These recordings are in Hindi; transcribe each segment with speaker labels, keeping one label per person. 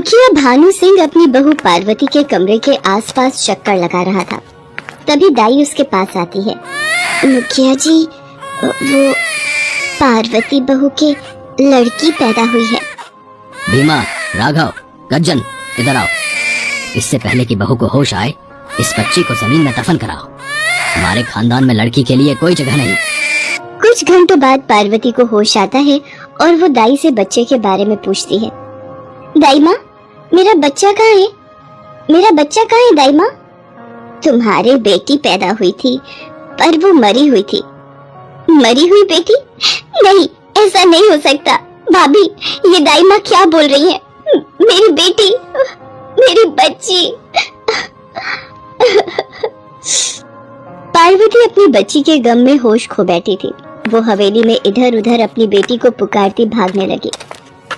Speaker 1: मुखिया भानु सिंह अपनी बहू पार्वती के कमरे के आसपास चक्कर लगा रहा था। तभी दाई उसके पास आती है। मुखिया जी, वो पार्वती बहू के लड़की पैदा हुई है।
Speaker 2: भीमा, राघव, गज्जन, इधर आओ। इससे पहले कि बहू को होश आए, इस बच्ची को जमीन में दफन कराओ। हमारे खानदान में लड़की के लिए कोई जगह नहीं।
Speaker 1: कुछ घंटों बाद पार्वती को होश आता है और वो दाई से बच्चे के बारे में पूछती है। दाई माँ, मेरा बच्चा कहाँ है? मेरा बच्चा कहाँ है दाई माँ? तुम्हारी बेटी पैदा हुई थी, पर वो मरी हुई थी। मरी हुई बेटी? नहीं, ऐसा नहीं हो सकता। भाभी, ये दाई माँ क्या बोल रही है? मेरी बेटी, मेरी बच्ची। पार्वती अपनी बच्ची के गम में होश खो बैठी थी। वो हवेली में इधर उधर अपनी बेटी को पुकारती भागने लगी।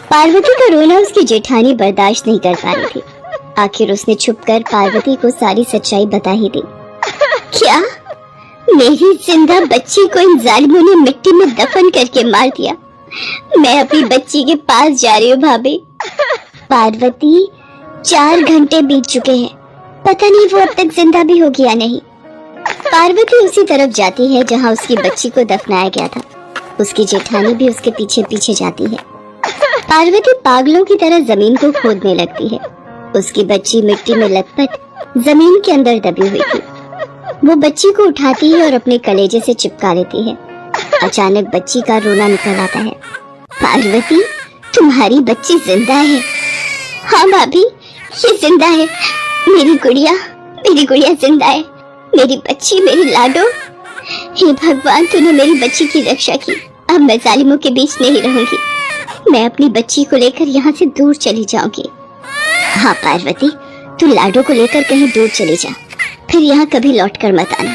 Speaker 1: पार्वती का रोना उसकी जेठानी बर्दाश्त नहीं कर पा रही थी। आखिर उसने छुपकर पार्वती को सारी सच्चाई बता ही दी। क्या? मेरी जिंदा बच्ची को इन जालिमों ने मिट्टी में दफन करके मार दिया। मैं अपनी बच्ची के पास जा रही हूँ भाभी। पार्वती, 4 घंटे बीत चुके हैं, पता नहीं वो अब तक जिंदा भी होगी या नहीं। पार्वती उसी तरफ जाती है जहाँ उसकी बच्ची को दफनाया गया था। उसकी जेठानी भी उसके पीछे पीछे जाती है। पार्वती पागलों की तरह जमीन को खोदने लगती है। उसकी बच्ची मिट्टी में लथपथ जमीन के अंदर दबी हुई थी। वो बच्ची को उठाती है और अपने कलेजे से चिपका लेती है। अचानक बच्ची का रोना निकल आता है। पार्वती, तुम्हारी बच्ची जिंदा है। हाँ भाभी, ये जिंदा है। मेरी गुड़िया जिंदा है। मेरी बच्ची, मेरी लाडो। हे भगवान, तूने मेरी बच्ची की रक्षा की। अब मैं जालिमों के बीच नहीं रहूंगी। मैं अपनी बच्ची को लेकर यहाँ से दूर चली जाऊंगी। हाँ पार्वती, तू लाडो को लेकर कहीं दूर चली जा, फिर यहाँ कभी लौट कर मत आना।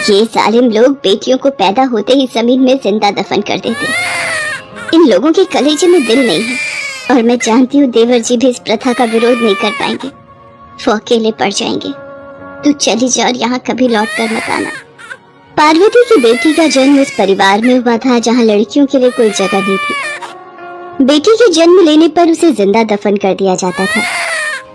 Speaker 1: ये जालिम लोग बेटियों को पैदा होते ही जमीन में जिंदा दफन कर देते। इन लोगों के कलेजे में दिल नहीं है, और मैं जानती हूँ देवर जी भी इस प्रथा का विरोध नहीं कर पाएंगे। वो अकेले पड़ जाएंगे। तू चली जा और यहाँ कभी लौट कर मत आना। पार्वती की बेटी का जन्म उस परिवार में हुआ था जहाँ लड़कियों के लिए कोई जगह नहीं थी। बेटी के जन्म लेने पर उसे जिंदा दफन कर दिया जाता था।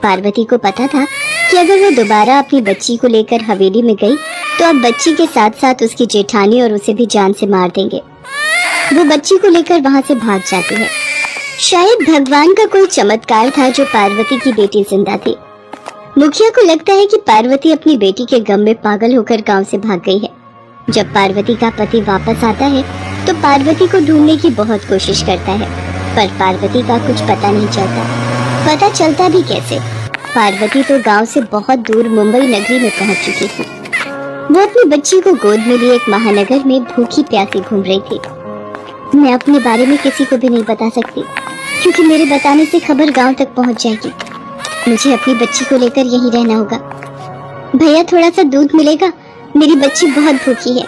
Speaker 1: पार्वती को पता था कि अगर वो दोबारा अपनी बच्ची को लेकर हवेली में गई तो अब बच्ची के साथ साथ उसकी जेठानी और उसे भी जान से मार देंगे। वो बच्ची को लेकर वहाँ से भाग जाती है। शायद भगवान का कोई चमत्कार था जो पार्वती की बेटी जिंदा थी। मुखिया को लगता है कि पार्वती अपनी बेटी के गम में पागल होकर गांव से भाग गई है। जब पार्वती का पति वापस आता है तो पार्वती को ढूंढने की बहुत कोशिश करता है, पर पार्वती का कुछ पता नहीं चलता। पता चलता भी कैसे? पार्वती तो गांव से बहुत दूर मुंबई नगरी में पहुंच चुकी थी। वो अपनी बच्ची को गोद में लिए एक महानगर में भूखी प्यासी घूम रही थी। मैं अपने बारे में किसी को भी नहीं बता सकती, क्योंकि मेरे बताने से खबर गांव तक पहुंच जाएगी। मुझे अपनी बच्ची को लेकर यहीं रहना होगा। भैया, थोड़ा सा दूध मिलेगा? मेरी बच्ची बहुत भूखी है।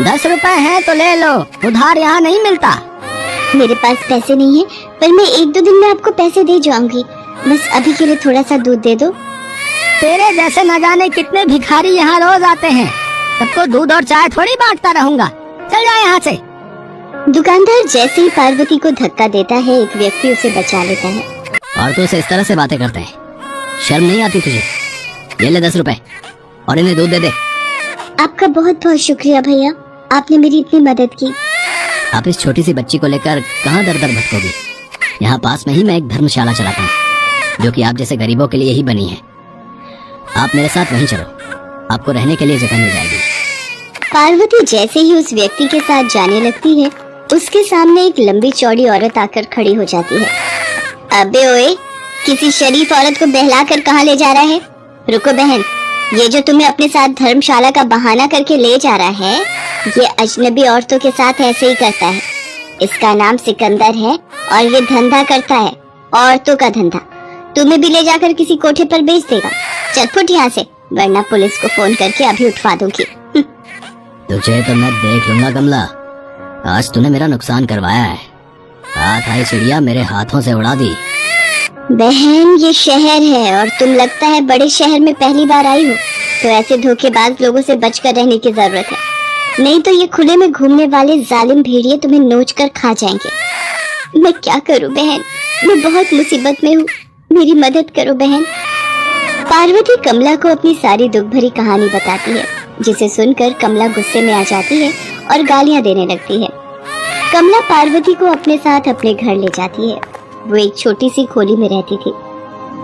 Speaker 2: 10 रुपए है तो ले लो, उधार यहाँ नहीं मिलता।
Speaker 1: मेरे पास पैसे नहीं है, पर मैं 1-2 दिन में आपको पैसे दे जाऊंगी। बस अभी के लिए थोड़ा सा दूध दे दो।
Speaker 2: तेरे जैसे न जाने कितने भिखारी यहाँ रोज आते हैं, सबको दूध और चाय थोड़ी बांटता रहूंगा। चल जा यहाँ से।
Speaker 1: दुकानदार जैसे ही पार्वती को धक्का देता है, एक व्यक्ति उसे बचा लेता है।
Speaker 2: और तू इस तरह से बातें करते हैं, शर्म नहीं आती तुझे? ये ले 10 रुपए और इन्हें दूध दे दे।
Speaker 1: आपका बहुत बहुत शुक्रिया भैया, आपने मेरी इतनी मदद की।
Speaker 2: आप इस छोटी सी बच्ची को लेकर कहाँ दर दर भटकोगी? यहाँ पास में ही मैं एक धर्मशाला चलाता हूँ, जो कि आप जैसे गरीबों के लिए ही बनी है। आप मेरे साथ वहीं चलो, आपको रहने के लिए जगह मिल जाएगी।
Speaker 1: पार्वती जैसे ही उस व्यक्ति के साथ जाने लगती है, उसके सामने एक लंबी चौड़ी औरत आकर खड़ी हो जाती है। अबे ओए, किसी शरीफ औरत को बहलाकर कहाँ ले जा रहा है? रुको बहन, ये जो तुम्हें अपने साथ धर्मशाला का बहाना करके ले जा रहा है, ये अजनबी औरतों के साथ ऐसे ही करता है। इसका नाम सिकंदर है और ये धंधा करता है, औरतों का धंधा। तुम्हें भी ले जाकर किसी कोठे पर बेच देगा। चल फुट यहाँ से, वरना पुलिस को फोन करके अभी उठवा दूंगी।
Speaker 2: तुझे तो मैं देख लूंगा कमला। आज तूने मेरा नुकसान करवाया है। हाथ आई चिड़िया मेरे हाथों से उड़ा दी।
Speaker 1: बहन, ये शहर है और तुम लगता है बड़े शहर में पहली बार आई हो, तो ऐसे धोखेबाज लोगों से बचकर रहने की जरूरत है, नहीं तो ये खुले में घूमने वाले जालिम भेड़िए तुम्हें नोच कर खा जाएंगे। मैं क्या करूं बहन, मैं बहुत मुसीबत में हूँ। मेरी मदद करो बहन। पार्वती कमला को अपनी सारी दुख भरी कहानी बताती है, जिसे सुनकर कमला गुस्से में आ जाती है और गालियां देने लगती है। कमला पार्वती को अपने साथ अपने घर ले जाती है। वो एक छोटी सी खोली में रहती थी।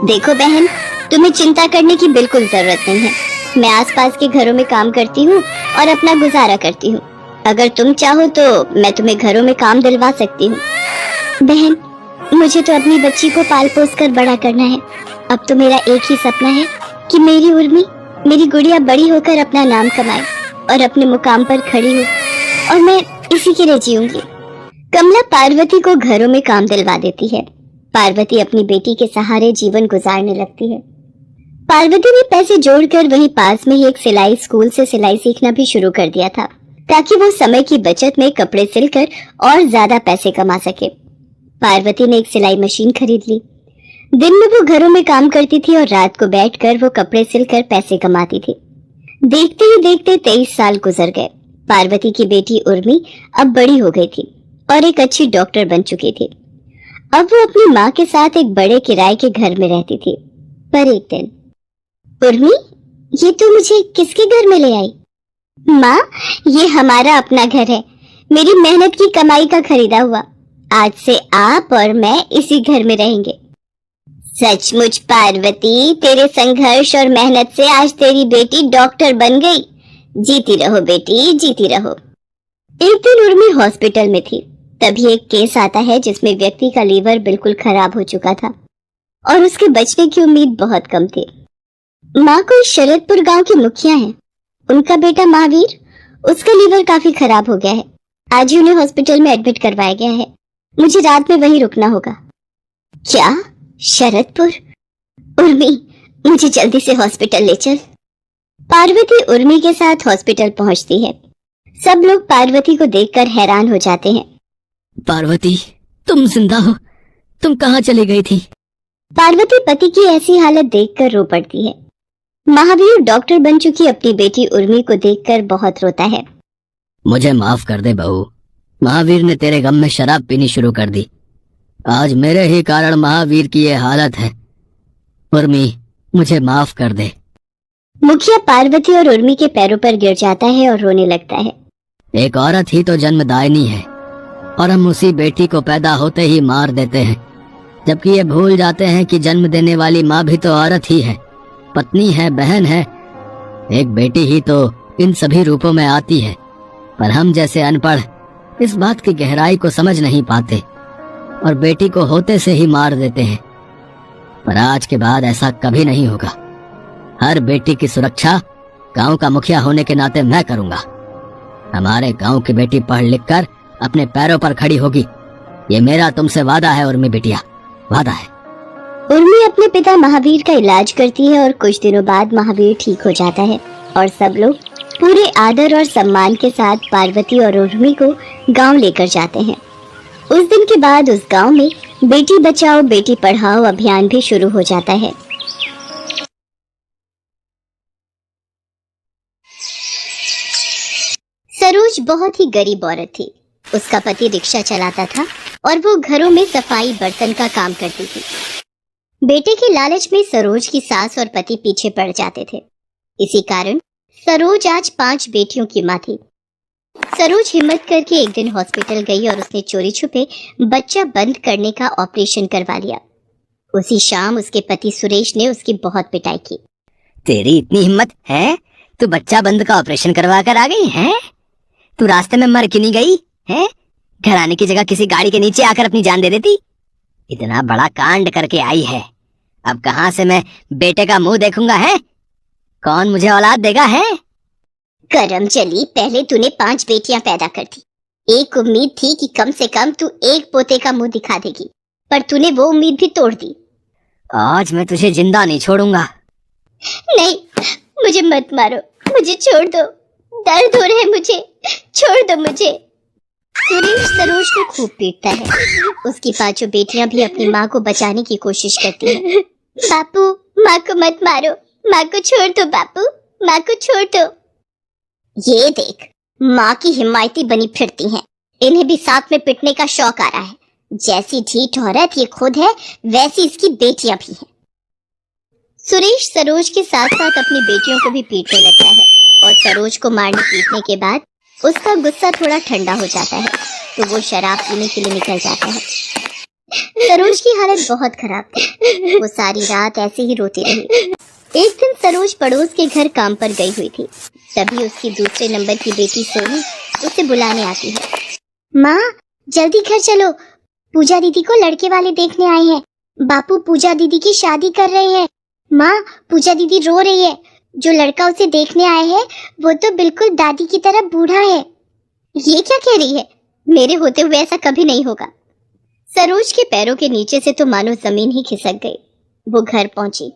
Speaker 1: देखो बहन, तुम्हें चिंता करने की बिल्कुल जरूरत नहीं है। मैं आसपास के घरों में काम करती हूँ और अपना गुजारा करती हूँ। अगर तुम चाहो तो मैं तुम्हें घरों में काम दिलवा सकती हूँ। बहन, मुझे तो अपनी बच्ची को पाल पोस कर बड़ा करना है। अब तो मेरा एक ही सपना है कि मेरी उर्मी, मेरी गुड़िया बड़ी होकर अपना नाम कमाए और अपने मुकाम पर खड़ी हो, और मैं इसी के लिए जीऊंगी। कमला पार्वती को घरों में काम दिलवा देती है। पार्वती अपनी बेटी के सहारे जीवन गुजारने लगती है। पार्वती ने पैसे जोड़कर वहीं पास में ही एक सिलाई स्कूल से सिलाई सीखना भी शुरू कर दिया था, ताकि वो समय की बचत में कपड़े सिलकर और ज्यादा पैसे कमा सके। पार्वती ने एक सिलाई मशीन खरीद ली। दिन में वो घरों में काम करती थी और रात को बैठकर वो कपड़े सिलकर पैसे कमाती थी। देखते ही देखते 23 साल गुजर गए। पार्वती की बेटी उर्मी अब बड़ी हो गई थी और एक अच्छी डॉक्टर बन चुकी थी। अब वो अपनी माँ के साथ एक बड़े किराए के घर में रहती थी। पर एक दिन, उर्मी, ये तू मुझे किसके घर में ले आई? माँ, ये हमारा अपना घर है, मेरी मेहनत की कमाई का खरीदा हुआ। आज से आप और मैं इसी घर में रहेंगे। सचमुच पार्वती, तेरे संघर्ष और मेहनत से आज तेरी बेटी डॉक्टर बन गई। जीती रहो बेटी, जीती रहो। एक दिन उर्मी हॉस्पिटल में थी। तभी एक केस आता है जिसमें व्यक्ति का लीवर बिल्कुल खराब हो चुका था और उसके बचने की उम्मीद बहुत कम थी। माँ कोई शरदपुर गांव की मुखिया है। उनका बेटा महावीर, उसका लीवर काफी खराब हो गया है। आज ही उन्हें हॉस्पिटल में एडमिट करवाया गया है। मुझे रात में वहीं रुकना होगा। क्या? शरदपुर? उर्मी, मुझे जल्दी से हॉस्पिटल ले चल। पार्वती उर्मी के साथ हॉस्पिटल पहुंचती है। सब लोग पार्वती को देखकर हैरान हो जाते हैं।
Speaker 2: पार्वती, तुम जिंदा हो? तुम कहाँ चली गई थी?
Speaker 1: पार्वती पति की ऐसी हालत देखकर रो पड़ती है। महावीर डॉक्टर बन चुकी अपनी बेटी उर्मी को देखकर बहुत रोता है।
Speaker 2: मुझे माफ कर दे बहू, महावीर ने तेरे गम में शराब पीनी शुरू कर दी। आज मेरे ही कारण महावीर की ये हालत है। उर्मी, मुझे माफ कर दे।
Speaker 1: मुखिया पार्वती और उर्मी के पैरों पर गिर जाता है और रोने लगता है।
Speaker 2: एक औरत ही तो जन्मदायिनी है और हम उसी बेटी को पैदा होते ही मार देते हैं, जबकि ये भूल जाते हैं कि जन्म देने वाली माँ भी तो औरत ही है, पत्नी है, बहन है। एक बेटी ही तो इन सभी रूपों में आती है, पर हम जैसे अनपढ़ इस बात की गहराई को समझ नहीं पाते और बेटी को होते से ही मार देते हैं। पर आज के बाद ऐसा कभी नहीं होगा। हर बेटी की सुरक्षा गांव का मुखिया होने के नाते मैं करूंगा। हमारे गांव की बेटी पढ़ लिख कर अपने पैरों पर खड़ी होगी, ये मेरा तुमसे वादा है उर्मी बिटिया, वादा है।
Speaker 1: उर्मी अपने पिता महावीर का इलाज करती है और कुछ दिनों बाद महावीर ठीक हो जाता है और सब लोग पूरे आदर और सम्मान के साथ पार्वती और उर्मी को गांव लेकर जाते हैं। उस दिन के बाद उस गांव में बेटी बचाओ बेटी पढ़ाओ अभियान भी शुरू हो जाता है। सरोज बहुत ही गरीब औरत थी। उसका पति रिक्शा चलाता था और वो घरों में सफाई बर्तन का काम करती थी। बेटे के लालच में सरोज की सास और पति पीछे पड़ जाते थे। इसी कारण सरोज आज 5 बेटियों की माँ थी। सरोज हिम्मत करके एक दिन हॉस्पिटल गई और उसने चोरी छुपे बच्चा बंद करने का ऑपरेशन करवा लिया। उसी शाम उसके पति सुरेश ने उसकी बहुत पिटाई की।
Speaker 2: तेरी इतनी हिम्मत है? तू बच्चा बंद का ऑपरेशन करवा कर आ गई है? तू रास्ते में मर क्यों नहीं गई है? घर आने की जगह किसी गाड़ी के नीचे आकर अपनी जान दे देती। इतना बड़ा कांड करके आई है, अब कहाँ से मैं बेटे का मुंह देखूंगा है? कौन मुझे औलाद देगा है?
Speaker 1: करम चली, पहले तूने 5 बेटियां पैदा कर दी। एक उम्मीद थी कि कम से कम तू एक पोते का मुंह दिखा देगी, पर तूने वो उम्मीद भी तोड़ दी।
Speaker 2: आज मैं तुझे जिंदा नहीं छोड़ूंगा।
Speaker 1: नहीं, मुझे मत मारो, मुझे छोड़ दो, दर्द हो रहा है मुझे, छोड़ दो मुझे। सुरेश सरोज को खूब पीटता है। उसकी 5 बेटियां भी अपनी माँ को बचाने की कोशिश करती हैं। बापू, माँ को मत मारो, माँ को छोड़ दो बापू, माँ को छोड़ दो। ये देख, माँ की हिमायती बनी फिरती हैं। इन्हें भी साथ में पिटने का शौक आ रहा है। जैसी ढीठ औरत ये खुद है, वैसी इसकी बेटियां भी हैं। सुरेश सरोज के साथ साथ अपनी बेटियों को भी पीटने लगता है और सरोज को मारने पीटने के बाद उसका गुस्सा थोड़ा ठंडा हो जाता है तो वो शराब पीने के लिए निकल जाता है। सरोज की हालत बहुत खराब थी। वो सारी रात ऐसे ही रोती रही। एक दिन सरोज पड़ोस के घर काम पर गई हुई थी। तभी उसकी दूसरे नंबर की बेटी सोनी उसे बुलाने आती है। माँ, जल्दी घर चलो, पूजा दीदी को लड़के वाले देखने आए हैं। बापू पूजा दीदी की शादी कर रहे हैं। माँ, पूजा दीदी रो रही है। जो लड़का उसे देखने आए हैं वो तो बिल्कुल दादी की तरह बूढ़ा है। ये क्या कह रही है? मेरे होते हुए ऐसा कभी नहीं होगा। सरोज के पैरों के नीचे से तो मानो जमीन ही खिसक गई। वो घर पहुंची।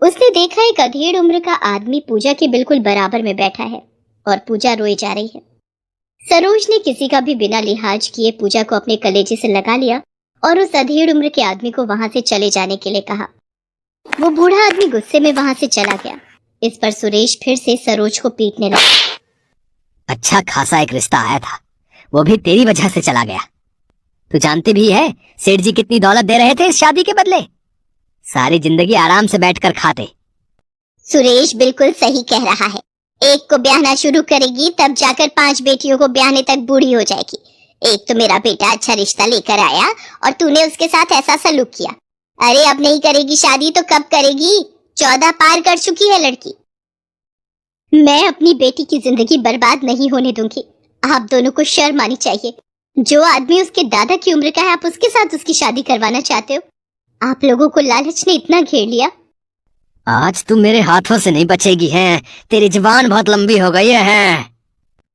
Speaker 1: उसने देखा एक अधेड़ उम्र का आदमी पूजा के बिल्कुल बराबर में बैठा है और पूजा रोए जा रही है। सरोज ने किसी का भी बिना लिहाज किए पूजा को अपने कलेजे से लगा लिया और उस अधेड़ उम्र के आदमी को वहां से चले जाने के लिए कहा। वो बूढ़ा आदमी गुस्से में वहां से चला गया। इस पर सुरेश फिर से सरोज को पीटने लगा।
Speaker 2: अच्छा खासा एक रिश्ता आया था, वो भी तेरी वजह से चला गया। तू जानती भी है सेठ जी कितनी दौलत दे रहे थे इस शादी के बदले। सारी जिंदगी आराम से बैठकर खाते।
Speaker 1: सुरेश बिल्कुल सही कह रहा है। एक को ब्याहना शुरू करेगी तब जाकर 5 बेटियों को ब्याहने तक बूढ़ी हो जाएगी। एक तो मेरा बेटा अच्छा रिश्ता लेकर आया और तूने उसके साथ ऐसा सलूक किया। अरे अब नहीं करेगी शादी तो कब करेगी? 14 पार कर चुकी है लड़की। मैं अपनी बेटी की जिंदगी बर्बाद नहीं होने दूंगी। आप दोनों को शर्म आनी चाहिए। जो आदमी उसके दादा की उम्र का है आप उसके साथ उसकी शादी करवाना चाहते हो। आप लोगों को लालच ने इतना घेर लिया।
Speaker 2: आज तुम मेरे हाथों से नहीं बचेगी है। तेरी जुबान बहुत लंबी हो गई है।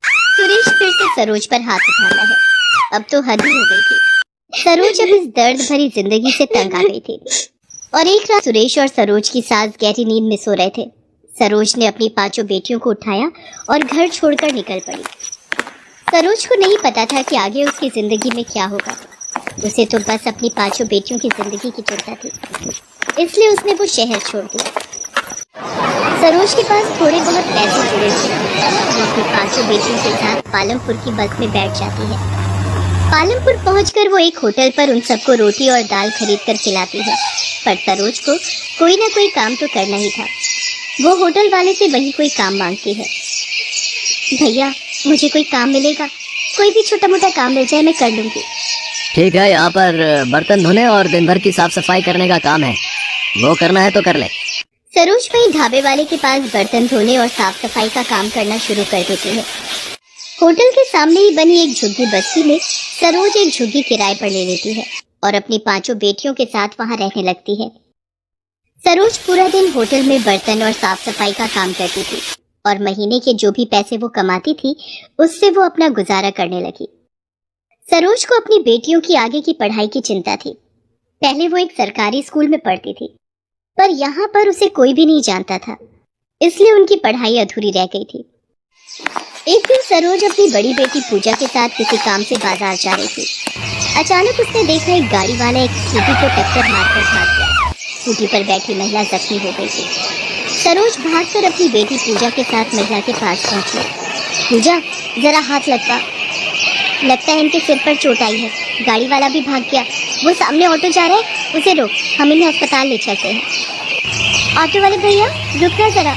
Speaker 1: सुरेश फिर से सरोज पर हाथ उठाता है। अब तो हद ही हो गई थी। सरोज अब इस दर्द भरी जिंदगी से तंग आ गई थी और एक रात सुरेश और सरोज की सास गहरी नींद में सो रहे थे। सरोज ने अपनी 5 बेटियों को उठाया और घर छोड़कर निकल पड़ी। सरोज को नहीं पता था कि आगे उसकी जिंदगी में क्या होगा। उसे तो बस अपनी 5 बेटियों की जिंदगी की चिंता थी, इसलिए उसने वो शहर छोड़ दिया। सरोज के पास थोड़े बहुत पैसे जुड़े थे। वो अपनी 5 बेटियों के साथ पालमपुर की बस में बैठ जाती है। पालमपुर पहुंचकर वो एक होटल पर उन सबको रोटी और दाल खरीद कर खिलाती है। पर सरोज को कोई ना कोई काम तो करना ही था। वो होटल वाले से वही कोई काम मांगती है। भैया, मुझे कोई काम मिलेगा? कोई भी छोटा मोटा काम मिल जाए मैं कर लूंगी।
Speaker 2: ठीक है, यहाँ पर बर्तन धोने और दिन भर की साफ सफाई करने का काम है। वो करना है तो कर ले।
Speaker 1: सरोज वहीं ढाबे वाले के पास बर्तन धोने और साफ सफाई का काम करना शुरू कर देती है। होटल के सामने ही बनी एक झुग्गी बस्ती में सरोज एक झुग्गी किराए पर ले लेती है और अपनी 5 बेटियों के साथ वहां रहने लगती है। सरोज पूरा दिन होटल में बर्तन और साफ सफाई का काम करती थी और महीने के जो भी पैसे वो कमाती थी उससे वो अपना गुजारा करने लगी। सरोज को अपनी बेटियों की आगे की पढ़ाई की चिंता थी। पहले वो एक सरकारी स्कूल में पढ़ती थी, पर यहाँ पर उसे कोई भी नहीं जानता था, इसलिए उनकी पढ़ाई अधूरी रह गई थी। एक दिन सरोज अपनी बड़ी बेटी पूजा के साथ किसी काम से बाजार जा रही थी। अचानक उसने देखा एक गाड़ी वाला एक स्कूटी को टक्कर मारकर भाग गया। स्कूटी पर बैठी महिला जख्मी हो गई थी। सरोज भागकर अपनी बेटी पूजा के साथ महिला के पास पहुंची। पूजा, जरा हाथ लगवा। लगता है इनके सिर पर चोट आई है। गाड़ी वाला भी भाग गया। वो सामने ऑटो जा रहा है, उसे रोक, हम इन्हें अस्पताल ले चलते हैं। ऑटो वाले भैया रुकना जरा।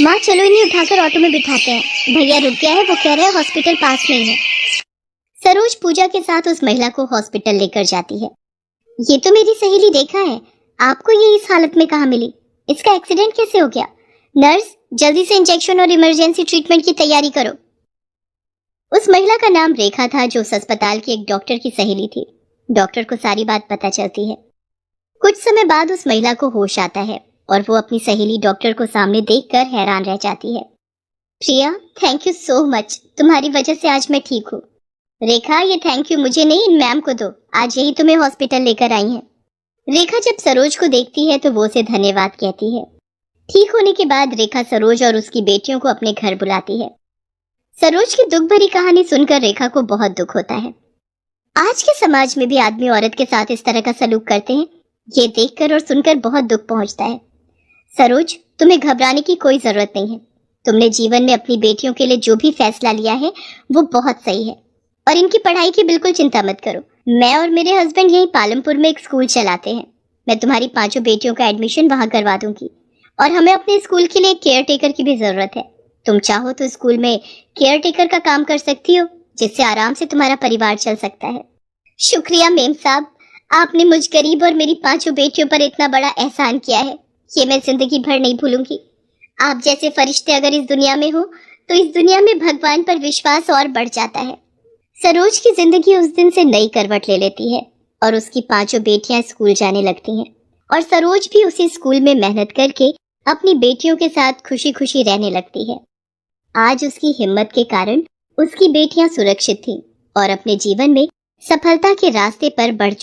Speaker 1: माँ, चलो इन्हें उठाकर ऑटो में बिठाते हैं। भैया रुक गया है, वो कह रहे हैं हॉस्पिटल पास में ही है। सरोज पूजा के साथ उस महिला को हॉस्पिटल लेकर जाती है। ये तो मेरी सहेली रेखा है। आपको ये इस हालत में कहाँ मिली? इसका एक्सीडेंट कैसे हो गया? नर्स, जल्दी से इंजेक्शन और इमरजेंसी ट्रीटमेंट की तैयारी करो। उस महिला का नाम रेखा था, जो उस अस्पताल की एक डॉक्टर की सहेली थी। डॉक्टर को सारी बात पता चलती है। कुछ समय बाद उस महिला को होश आता है और वो अपनी सहेली डॉक्टर को सामने देखकर हैरान रह जाती है। प्रिया, थैंक यू सो मच। तुम्हारी वजह से आज मैं ठीक हूँ। रेखा, ये थैंक यू मुझे नहीं, इन मैम को दो। आज यही तुम्हें हॉस्पिटल लेकर आई हैं। रेखा जब सरोज को देखती है तो वो उसे धन्यवाद कहती है। ठीक होने के बाद रेखा सरोज और उसकी बेटियों को अपने घर बुलाती है। सरोज की दुख भरी कहानी सुनकर रेखा को बहुत दुख होता है। आज के समाज में भी आदमी औरत के साथ इस तरह का सलूक करते हैं, ये देखकर और सुनकर बहुत दुख पहुंचता है। सरोज, तुम्हें घबराने की कोई जरूरत नहीं है। तुमने जीवन में अपनी बेटियों के लिए जो भी फैसला लिया है वो बहुत सही है और इनकी पढ़ाई की बिल्कुल चिंता मत करो। मैं और मेरे हस्बैंड यहीं पालमपुर में एक स्कूल चलाते हैं। मैं तुम्हारी 5 बेटियों का एडमिशन वहां करवा दूंगी और हमें अपने स्कूल के लिए केयर टेकर की भी जरूरत है। तुम चाहो तो स्कूल में केयर टेकर का काम कर सकती हो, जिससे आराम से तुम्हारा परिवार चल सकता है। शुक्रिया मेम साहब, आपने मुझ गरीब और मेरी 5 बेटियों पर इतना बड़ा एहसान किया है, ये मैं जिंदगी भर नहीं भूलूंगी। आप जैसे फरिश्ते अगर इस दुनिया में हो तो इस दुनिया में भगवान पर विश्वास और बढ़ जाता है। सरोज की जिंदगी उस दिन से नई करवट ले लेती है और उसकी 5 बेटियां स्कूल जाने लगती हैं और सरोज भी उसी स्कूल में मेहनत करके अपनी बेटियों के साथ खुशी खुशी रहने लगती है। आज उसकी हिम्मत के कारण उसकी बेटियां सुरक्षित थीं और अपने जीवन में सफलता के रास्ते पर बढ़ चुकी